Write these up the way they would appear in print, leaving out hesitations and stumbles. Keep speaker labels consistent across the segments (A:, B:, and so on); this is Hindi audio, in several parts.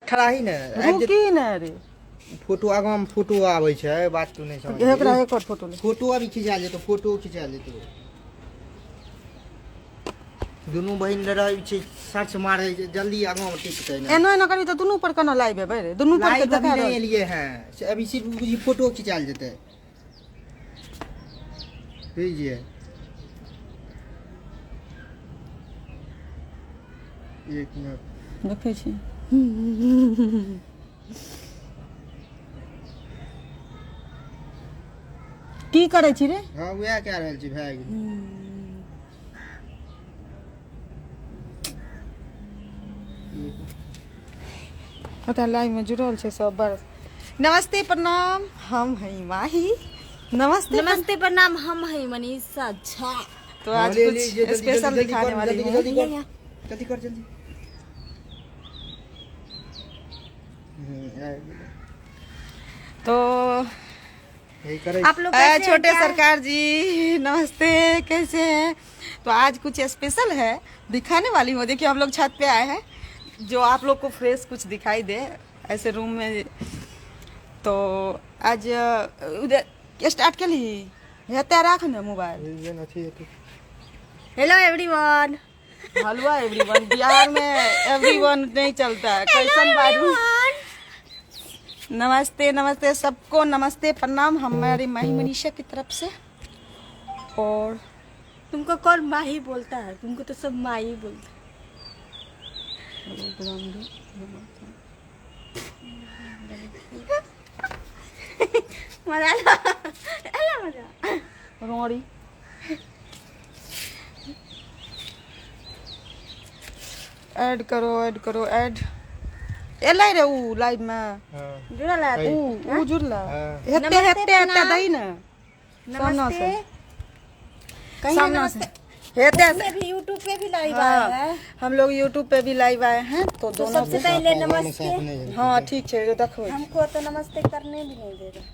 A: खड़ा ही ने
B: रुकी ने रे
A: फोटो आगा में फोटो आवे छै बात तू नहीं समझ
B: एकरा एक और फोटो ले
A: फोटो अभी खिंचा ले तो फोटो खिंचा ले तो दोनों बहन लड़ाई छै सर्च मारे जल्दी आगा में टिकते ने
B: एनो एनो करी तो दोनों पर कना लाइव है रे दोनों पर के
A: दिखा नहीं लिए हैं अभी सिर्फ फोटो खिंचा जेते लीजिए एक मिनट
B: देखे छी की करे छी रे
A: हां वह कह रहल छी भाई
B: पता लाइव में जुड़ल छे सब बार नमस्ते प्रणाम हम हई माही नमस्ते
C: नमस्ते प्रणाम हम हई मनीषा झा।
B: तो आज कुछ स्पेशल दिखाने वाली हूँ
A: जल्दी कर जल्दी
B: तो
C: आप लोग
B: छोटे सरकार जी नमस्ते कैसे हैं। तो आज कुछ स्पेशल है दिखाने वाली हूँ। देखिए हम लोग छत पे आए हैं जो आप लोग को फ्रेश कुछ दिखाई दे ऐसे रूम में। तो आज उधर स्टार्ट कर ली है राख ना mobile.
C: Hello everyone.
B: Halwa everyone Bihar में एवरीवन नहीं चलता है कैसन बारू। नमस्ते नमस्ते सबको नमस्ते प्रणाम हमारी माही मनीषा की तरफ से। और
C: तुमको कौन माही बोलता है? तुमको तो सब माही बोलते मजा
B: रोड़ी ऐड करो ऐड एलै रे उ लाइव में
C: जुड़ल है
B: उ जुड़ला हेते हेते हेते दई ना
C: नमस्ते
B: सामने से हेते
C: मैं भी यूट्यूब पे भी लाइव आया है।
B: हम लोग यूट्यूब पे भी लाइव आए हैं तो दोनों
C: सबसे पहले नमस्ते।
B: हाँ ठीक है देखो
C: हमको तो नमस्ते करने भी नहीं दे रहे।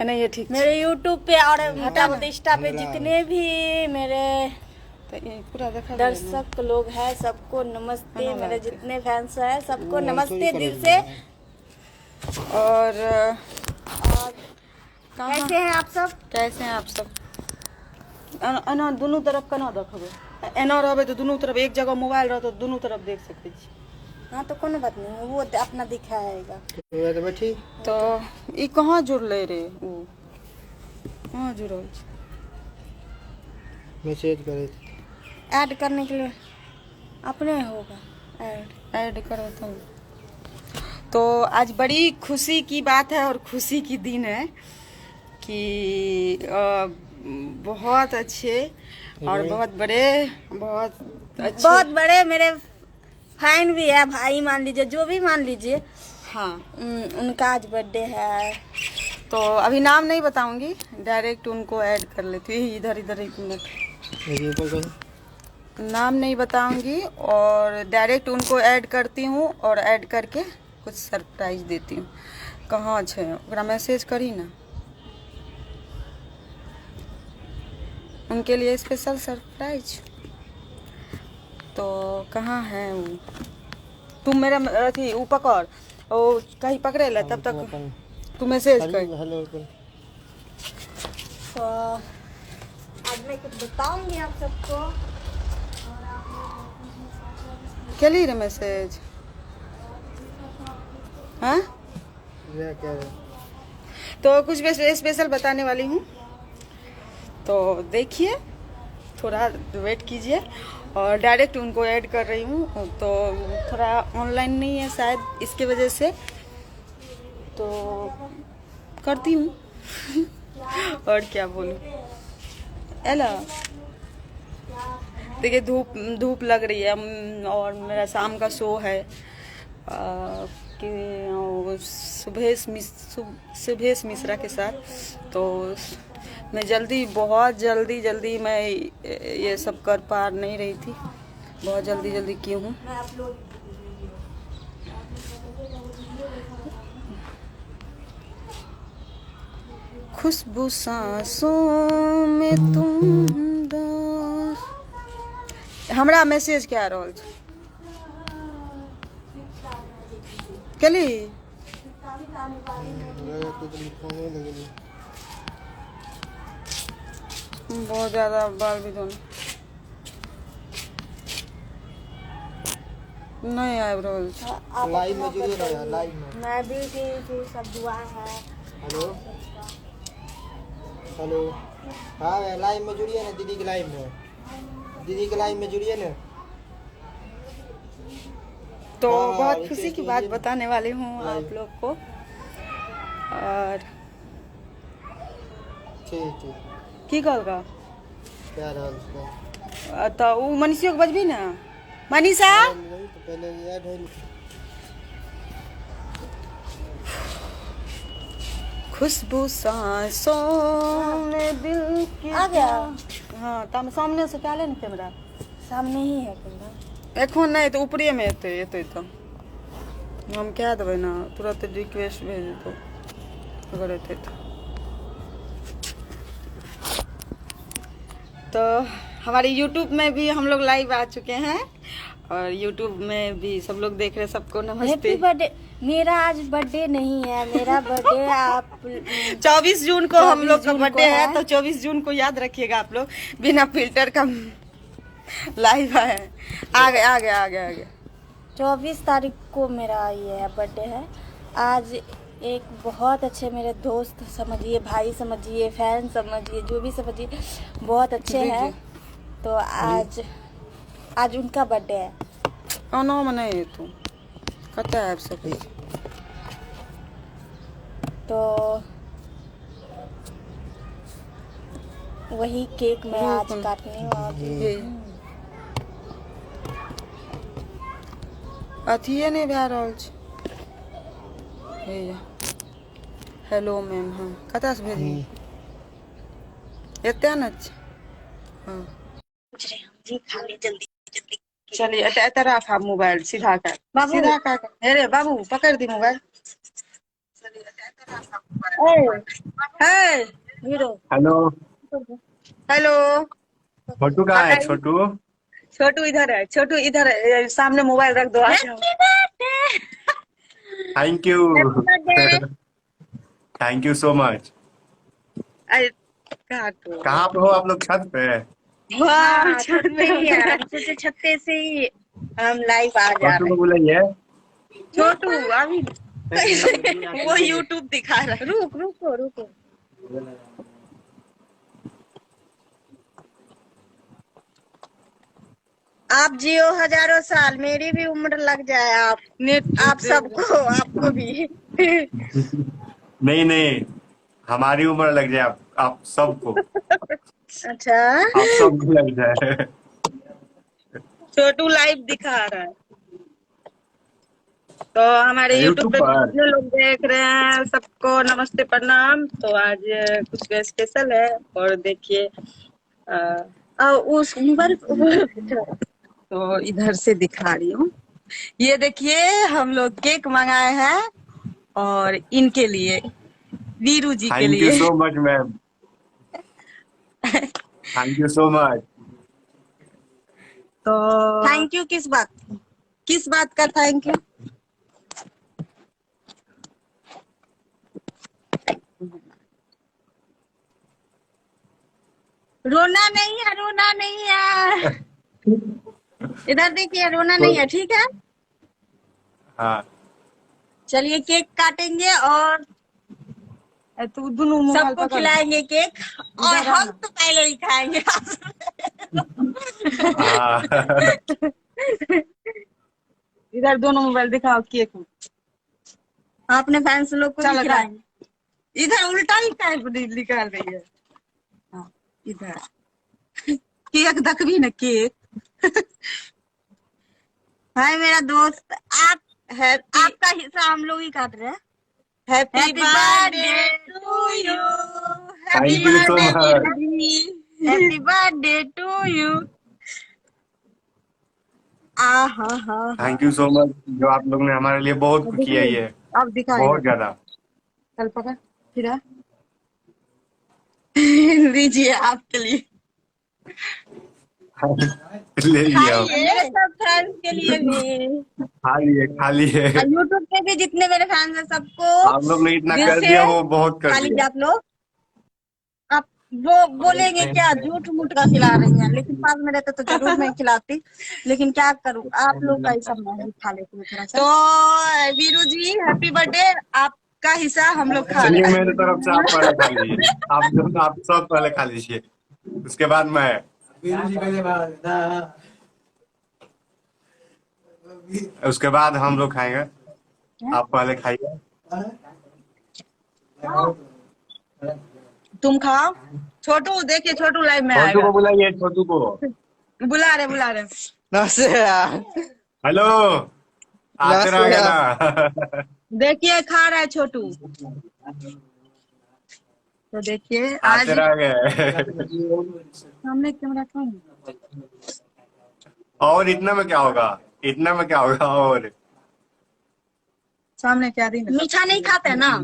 B: नहीं ये ठीक
C: मेरे यूट्यूब पे और इंस्टा पे जितने भी मेरे
B: तो ये पूरा देखा
C: दर्शक लोग हैं सबको नमस्ते। मेरे जितने फैंस हैं सबको नमस्ते दिल से।
B: और
C: कैसे हैं आप सब?
B: कैसे हैं आप सब? एना दोनों तरफ केना देखबे एना रहबे तो दोनों तरफ एक जगह मोबाइल रह तो दोनों तरफ देख सके छी।
C: हाँ तो कोनो बात नहीं वो अपना दिखाएगा।
A: तो बैठी
B: तो ई कहाँ जुड़ले रे उ कहाँ जुड़ल छै?
A: मैसेज करे
C: ऐड करने के लिए अपने होगा
B: ऐड करो तुम। तो आज बड़ी खुशी की बात है और खुशी की दिन है कि बहुत अच्छे और बहुत
C: बड़े मेरे फैन भी है भाई मान लीजिए जो भी मान लीजिए।
B: हाँ
C: उनका आज बर्थडे है।
B: तो अभी नाम नहीं बताऊंगी डायरेक्ट उनको ऐड कर लेती हूँ। इधर एक मिनट नाम नहीं बताऊंगी और डायरेक्ट उनको ऐड करती हूँ और ऐड करके कुछ सरप्राइज देती हूँ। कहाँ छे ओकरा मैसेज करी ना उनके लिए स्पेशल सरप्राइज। तो कहाँ है वो? तुम मेरा अथी वो पकड़ ओ कहीं पकड़े ले तब तक तू मैसेज कर।
A: हेलो
C: तो आज मैं कुछ बताऊंगी आप सबको।
B: के लिए रे मैसेज हाँ
A: क्या
B: तो कुछ स्पेशल बताने वाली हूँ। तो देखिए थोड़ा वेट कीजिए और डायरेक्ट उनको ऐड कर रही हूँ। तो थोड़ा ऑनलाइन नहीं है शायद इसके वजह से तो करती हूँ और क्या बोलूँ। एला देखिए धूप लग रही है और मेरा शाम का शो है कि सुभेश मिश्रा के साथ। तो मैं बहुत जल्दी मैं ये सब कर पा नहीं रही थी। बहुत जल्दी की हूँ। खुशबू सांसों में तुम हमरा मैसेज क्या रहल छै केली बहुत ज्यादा बाल भी दोनों नहीं आए रोल।
A: लाइव में जुड़िए ना यार, लाइव में।
C: मैं भी थी, सब दुआ है।
A: हेलो हेलो, हाँ लाइव में जुड़िए ना, दीदी के लाइव में, दीदी के लाइव में जुड़िए ना।
B: तो
A: हाँ,
B: बहुत खुशी की
A: देखिए,
B: बात
A: ये
B: बताने वाली हूँ
A: लाइव।
B: आप लोग को। और
A: ठीक ठीक,
B: की कहल का
A: क्या रहा उसका?
B: तो वो मनीषियों के बजबी ना, मनीषा
A: नहीं तो पहले ऐड है।
B: खुशबू सांसों में दिल की।
C: आ गया।
B: हाँ तम सामने से डाले ना कैमरा,
C: सामने ही है कैमरा।
B: एखन नहीं तो ऊपरे में एते एते तो हम क्या देवे ना, तुरंत रिक्वेस्ट भेज दो अगर एते तो हमारे YouTube में भी हम लोग लाइव आ चुके हैं और YouTube में भी सब लोग देख रहे हैं। सबको
C: हैप्पी
B: नमस्ते।
C: बर्थडे। मेरा आज बर्थडे नहीं है, मेरा बर्थडे आप
B: 24 जून को हम लोग का
C: 24 जून
B: बर्थडे
C: को
B: है,
C: है।
B: तो 24 जून को याद रखिएगा आप लोग। बिना फिल्टर का लाइव है। आ गए आ गए आ गए आ गए।
C: 24 तारीख को मेरा ये है बर्थडे है। आज एक बहुत अच्छे मेरे दोस्त समझिए, भाई समझिए, फैन समझिए, जो भी समझिए, बहुत अच्छे
B: जी,
C: हैं।
B: जी।
C: तो आज उनका बर्थडे है।
B: नो में नहीं तू कत आबि सकै छी।
C: तो वही केक मैं आज
B: बिल्कुल।
C: काटने वाली
B: जी। अथिए नहीं भए रहल छै। हैया हेलो मैम, हाँ कतऽ से भेजी एते न छै। हाँ
C: जी, खा ले जल्दी जल्दी।
B: चलिए एते रख आप मोबाइल सीधा कर,
C: बाबू।
B: सीधा कर। हे रे बाबू पकड़ दी मोबाइल। हे
C: हीरो।
D: हेलो।
B: हेलो।
D: छोटू कहाँ है?
B: बताइए।
D: छोटू
B: छोटू इधर है, छोटू इधर है, सामने मोबाइल रख दो। आ जाओ।
D: Thank you. Thank you so much.
B: अरे काटो।
D: कहाँ पे हो आप लोग? छत पे?
B: वाह
C: छत पे ही है, हम सोचे छत पे से ही हम लाइव आ जा
D: छोटू
C: रहे
D: को बुलाइए।
B: छोटू अभी वो यूट्यूब दिखा रहा है।
C: हैं। रुको रुको। आप जियो हजारों साल, मेरी भी उम्र लग जाए। आप सबको, आपको भी।
D: नहीं नहीं, हमारी उम्र लग जाए आप सबको।
C: अच्छा।
D: आप सबको लग जाए।
B: छोटू लाइव दिखा रहा है। तो हमारे यूट्यूब
D: यूट्यूब
B: पे
D: पर
B: जितने लोग देख रहे हैं सबको नमस्ते प्रणाम। तो आज कुछ स्पेशल है और देखिए उस मोबाइल तो इधर से दिखा रही हूँ। ये देखिए हम लोग केक मंगाए हैं और इनके लिए, वीरू जी के
D: थैंक यू
B: लिए।
D: So much ma'am, thank you so much.
B: तो
C: थैंक यू किस बात
B: का थैंक यू?
C: रोना नहीं है, रोना नहीं है। इधर देखिए, रोना नहीं है, ठीक है।
D: हाँ
C: चलिए केक काटेंगे और
B: तू दोनों मोबाइल
C: सबको
B: पकड़।
C: खिलाएंगे केक। और
B: इधर
C: हम
B: आना।
C: तो पहले ही खाएंगे।
D: हाँ।
B: इधर दोनों मोबाइल दिखाओ केक।
C: अपने फैंस लोग को भी
B: चलो
C: खिलाएंगे।
B: इधर उल्टा ही टाइप निकाल रही है। हाँ, इधर केक दखबी ना केक।
C: हाय मेरा दोस्त, आप
B: हैप्पी
C: आपका हिस्सा हम लोग ही काट रहे हैं।
B: Happy
C: happy
B: birthday
C: birthday
B: to you.
C: Happy
D: thank you so
C: birthday
D: much.
C: Happy birthday to you.
B: हाँ हाँ।
D: थैंक यू सो मच, जो आप लोग ने हमारे लिए बहुत किया ही है,
B: अब दिखा
D: बहुत ज्यादा।
B: चल पकड़ फिर लीजिए आपके लिए।
D: ले लिया हम।
C: मेरे सब फैंस के लिए भी,
D: खा लिए।
C: और यूट्यूब पे भी जितने मेरे फैंस हैं सबको
D: आप लोग ने इतना
C: दिल
D: कर
C: से
D: दिया, वो बहुत
C: खा
D: कर
C: लीजिए
D: दिया।
C: आप लोग। आप वो बोलेंगे क्या झूठ मूठ का खिला रही हैं, लेकिन पास में रहते तो जरूर मैं खिलाती, लेकिन क्या करूं, आप लोग का ही सब मैं ही खा लेती हूँ थोड़ा सा। तो वीरू जी हैप्पी बर्थडे, आपका हिस्सा हम लोग खा
D: चलिए,
C: रहे
D: मेरे तरफ से आप पहले खा लीजिए। आप सब पहले खा लीजिए, उसके बाद मैं। उसके बाद हम लोग खाएंगे, आप पहले खाइए।
C: तुम खाओ। छोटू देखिए, छोटू लाइव में
D: छोटू
C: आएगा।
D: को बुलाइए, छोटू को।
C: बुला रहे।
A: नमस्ते यार।
D: हेलो, आते
A: नमस्ते
D: रहेगा
A: यार।
D: ना।
C: देखिए खा रहा है छोटू, तो देखिए आज
D: आते रहेंगे।
C: सामने कैमरा कौन है?
D: और इतना में क्या होगा, इतना में क्या होगा। और
C: सामने क्या दिन मीठा नहीं खाते ना।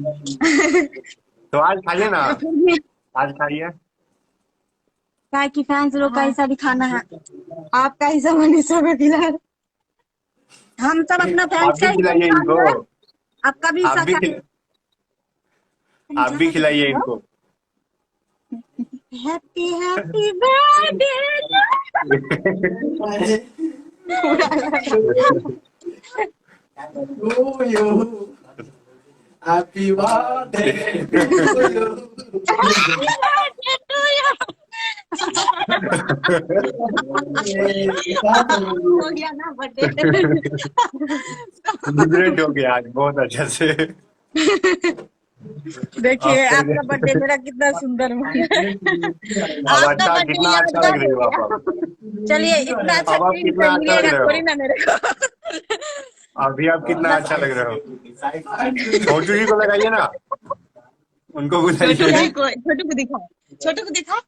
D: तो आज खाइए ना,
C: फिर भी
D: आज खाइए।
C: काय की फैंस लोग का हिस्सा भी खाना है, आपका हिस्सा मनीषा में खिला रहे। हम सब अपना
D: आप
C: फैंस का
D: भी
C: हिस्सा
D: खिलाइए
C: खा
D: इनको,
C: रहे हैं, आपका भी
D: आप
C: हिस्सा
D: भी
C: खा।
D: आप भी खिलाइए इनको।
C: Happy happy birthday.
A: Happy birthday to you.
C: हो गया ना बर्थडे।
D: सेलिब्रेट हो गया आज बहुत अच्छा से।
C: देखिए
D: अब
C: आपका बर्थडे मेरा कितना सुंदर हुआ।
D: अब
C: आपका
D: अच्छा,
C: बर्थडे
D: कितना अच्छा
C: यादगार
D: लग रही
C: हो
D: हो
C: गया।
D: आप।
C: चलिए इतना अच्छा
D: अब आप
C: ट्रीट
D: कितना
C: तो
D: अच्छा लग
C: मिलेगा
D: रहे
C: थोड़ी
D: हो,
C: ना मेरे को।
D: अभी आप कितना अच्छा लग रहे हो। छोटू जी को लगाइए ना, उनको बुलाइए।
C: छोटू को दिखा, छोटू को दिखा।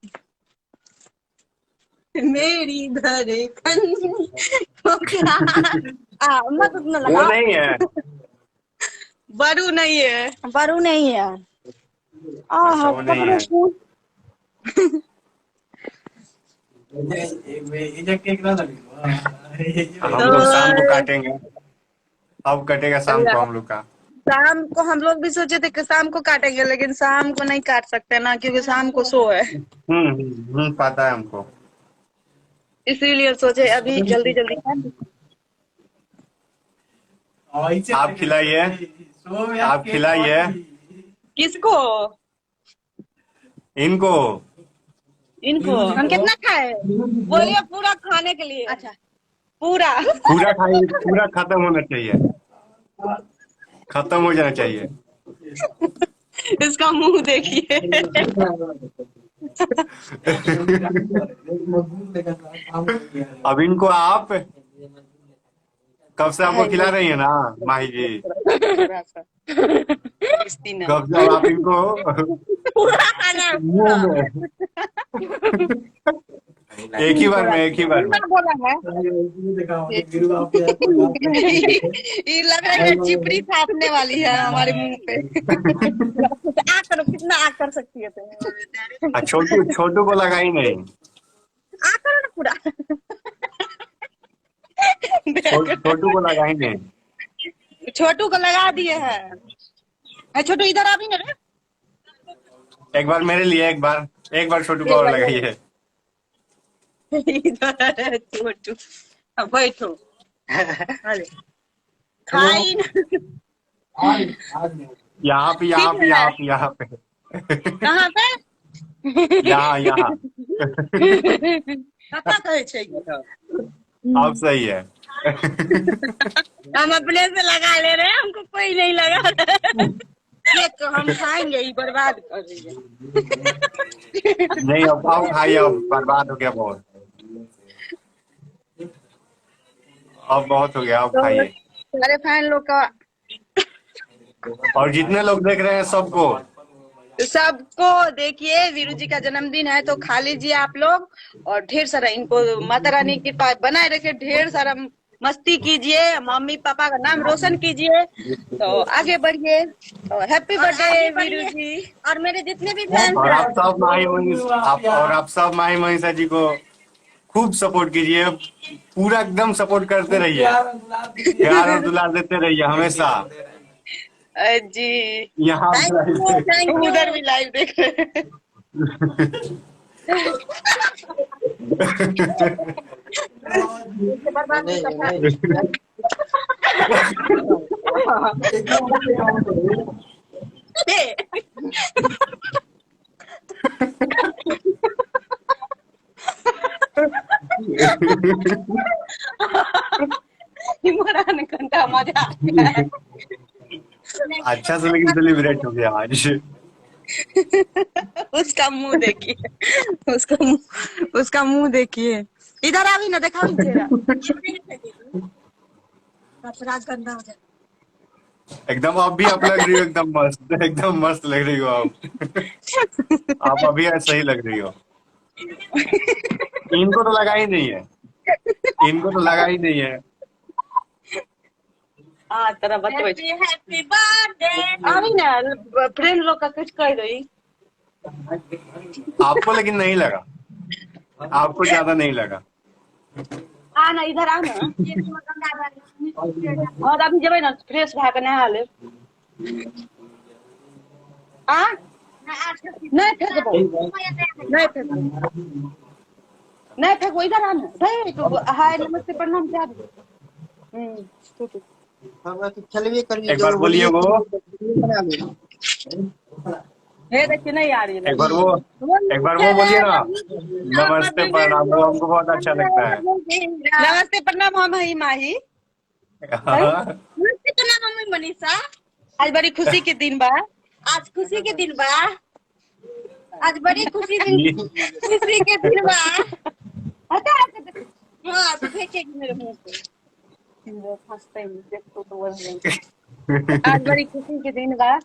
C: मेरी धड़कन को क्या मत उतना
D: वो
C: लगा।
D: नहीं है,
C: बरू नहीं है, बरू नहीं है।
D: अच्छा वो नहीं है। हम
C: तो
D: लोग शाम को काटेंगे, अब कटेगा शाम को हम लोग का।
C: शाम को हम लोग भी सोचे थे कि शाम को काटेंगे, लेकिन शाम को नहीं काट सकते ना, क्योंकि शाम को शो है,
D: पता है हमको।
C: इसीलिए सोचे अभी जल्दी जल्दी काट।
D: आप खिलाइए, आप खिलाइए
C: किसको?
D: इनको।
C: इनको हम कितना खाए? बोलिए पूरा खाने के लिए। अच्छा पूरा
D: पूरा खाइए, पूरा खत्म होना चाहिए, खत्म हो जाना चाहिए।
C: इसका मुंह देखिए।
D: अब इनको आप कब से हमको खिला रही है ना माही जी, कब से अब आप इनको
C: पूरा खाना है, पूरा।
D: मुंह में एक ही बार में, एक ही बार में।
C: कितना बोला है? ये लग रहा है चिपड़ी छापने वाली है हमारे मुंह पे। आ करो, कितना आ कर सकती है तुम?
D: छोटू छोटू को लगाई नहीं,
C: आ करो ना पूरा।
D: छोटू को लगाई नहीं।
C: छोटू को लगा दिए है। छोटू इधर आ भी ना रे।
D: एक बार मेरे लिए, एक बार छोटू को और लगाइए।
C: इधर है छोटू, अब बैठो। अरे खाई
D: यहाँ पे, यहाँ पे, यहाँ पे, यहाँ पे,
C: कहाँ पे?
D: यहाँ
C: कहाँ कहे छे?
D: अब सही है।
C: हम अपने से लगा ले रहे हैं, हमको कोई नहीं लगा रहा है। केक हम खाएंगे, ही बर्बाद कर रही है।
D: नहीं, अब आओ खाइए, अब बर्बाद हो गया बहुत, अब बहुत हो गया, अब खाइए।
C: सारे फैन लोग का,
D: और जितने लोग देख रहे हैं
C: सबको देखिए, वीरू जी का जन्मदिन है तो खा लीजिए आप लोग, और ढेर सारा इनको माता रानी की कृपा बनाए रखे, ढेर सारा मस्ती कीजिए, मम्मी पापा का नाम रोशन कीजिए, तो आगे बढ़िए। तो हैप्पी बर्थडे वीरू जी, और मेरे जितने भी फैंस
D: और आप सब माही मनीषा जी को खूब सपोर्ट कीजिए, पूरा एकदम सपोर्ट करते रहिए, प्यार और दुलार देते रहिए हमेशा।
C: जी
D: यहाँ
C: थैंक यू, उधर भी लाइव देख रहे हैं। इमरान घंटा मजा आ गया।
D: अच्छा से लेकिन सेलिब्रेट हो गया आज।
C: उसका मुंह देखिए, उसका मुंह देखिए। इधर आ भी ना, देखा भी चेहरा। गंदा हो जाए।
D: एकदम आप भी आप लग रही हो एकदम मस्त लग रही हो आप अभी ऐसा ही लग रही हो। इनको तो लगा ही नहीं है, इनको तो लगा ही नहीं है।
C: तेरा बच्चे हैप्पी बर्थडे अभी ना फ्रेंड लोग का कुछ कह रही।
D: आपको लेकिन नहीं लगा, आपको ज्यादा नहीं लगा।
C: आना इधर आना। और अभी जब ना फ्रेश भा के नहा ले। नहीं फेंकबो, नहीं फेंकबो, नहीं फेंकबो, इधर आना। नहीं तो हाय नमस्ते प्रणाम क्या दो।
A: चलवे करिए।
D: एक बार बोलिए वो,
C: हे देखिए नहीं आ रही है।
D: एक बार वो बोलिए ना, नमस्ते प्रणाम, वो हमको बहुत अच्छा लगता है।
C: नमस्ते प्रणाम हम ही माही। नमस्ते प्रणाम हम मनीषा। आज बड़ी खुशी के दिन बा, आज खुशी के दिन बा, आज बड़ी खुशी के दिन बा। हाँ तो फेंकेगी मेरे मुंह पे। आज बड़ी खुशी के दिन बा।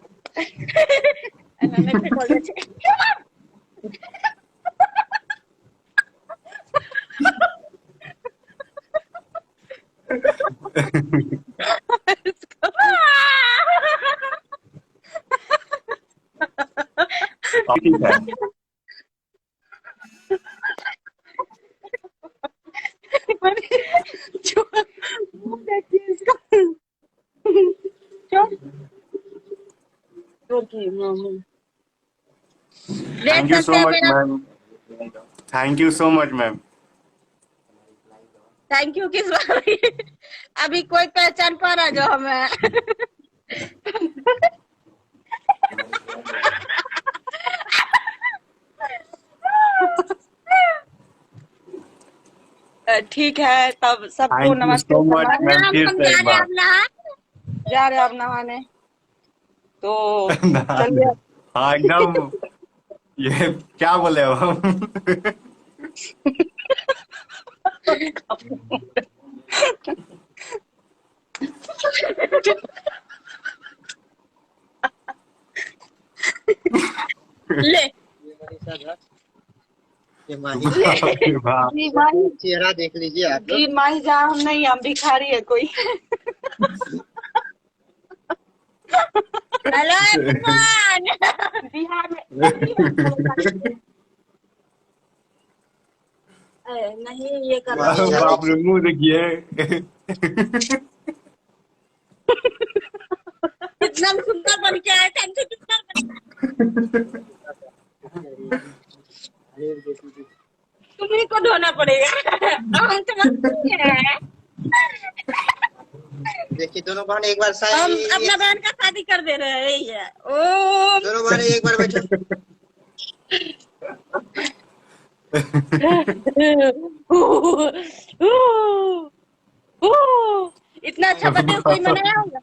D: ठीक है, thank you so much ma'am, thank you so much ma'am.
C: Thank you किस बात? अभी कोई पहचान पा रहा जो हमें। ठीक है तब सबको नमस्ते। जा रहे अब नहाने तो चलिए।
D: हाँ एकदम, ये क्या बोले हो हम।
C: ले
A: चेहरा देख लीजिए आप।
C: माही जा हम नहीं, हम भिखारी है कोई। हेलो बिहार में नहीं ये कर
D: बाप रे मुंह देखिए।
C: इतना सुंदर बन के आए थे, कितना तुम्ही को ढोना पड़ेगा। हम तो
A: देखिए दोनों बहन एक बार
C: हम अपना बहन का शादी कर दे रहे हैं। यही है। ओ
A: दोनों बहन एक बार बैठो।
C: इतना अच्छा बर्थडे कोई मनाया होगा?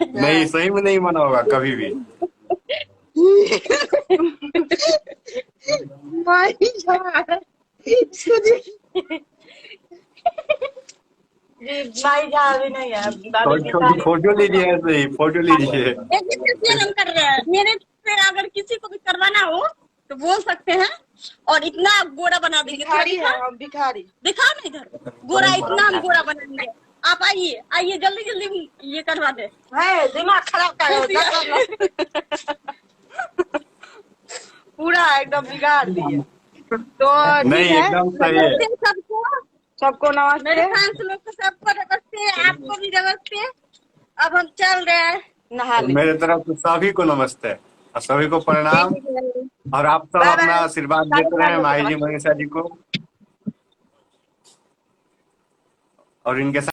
D: नहीं सही में नहीं मना होगा कभी भी।
C: भाई जा अभी नहीं है।
D: फोटो लीजिए, ऐसे ही फोटो लीजिए।
C: कर रहे हैं मेरे पे, अगर किसी को भी करवाना हो तो बोल सकते हैं और इतना गोरा बना देंगे। भिखारी है हम, भिखारी। दिखाओ ना इधर, गोरा इतना हम गोरा बनाएंगे। आप आइए आइए जल्दी जल्दी ये करवा दे। है दिमाग खराब कर पूरा एकदम बिगाड़ दिए। तो ठीक
D: नहीं,
C: है,
D: एकदम सही है।
C: नमस्ते सबको।
B: सबको नमस्ते।
C: मेरे फैंस लोग को सबको नमस्ते, आपको भी नमस्ते। अब हम चल रहे हैं नहाने।
D: मेरे तरफ से सभी को नमस्ते और सभी को प्रणाम।
C: ठीक है,
D: और आप सब
C: बाय
D: अपना
C: बाय।
D: आशीर्वाद
C: सारे
D: देते रहे
C: भाइयों को
D: माही जी
C: नमस्ते।
D: मनीषा जी को और इनके साथ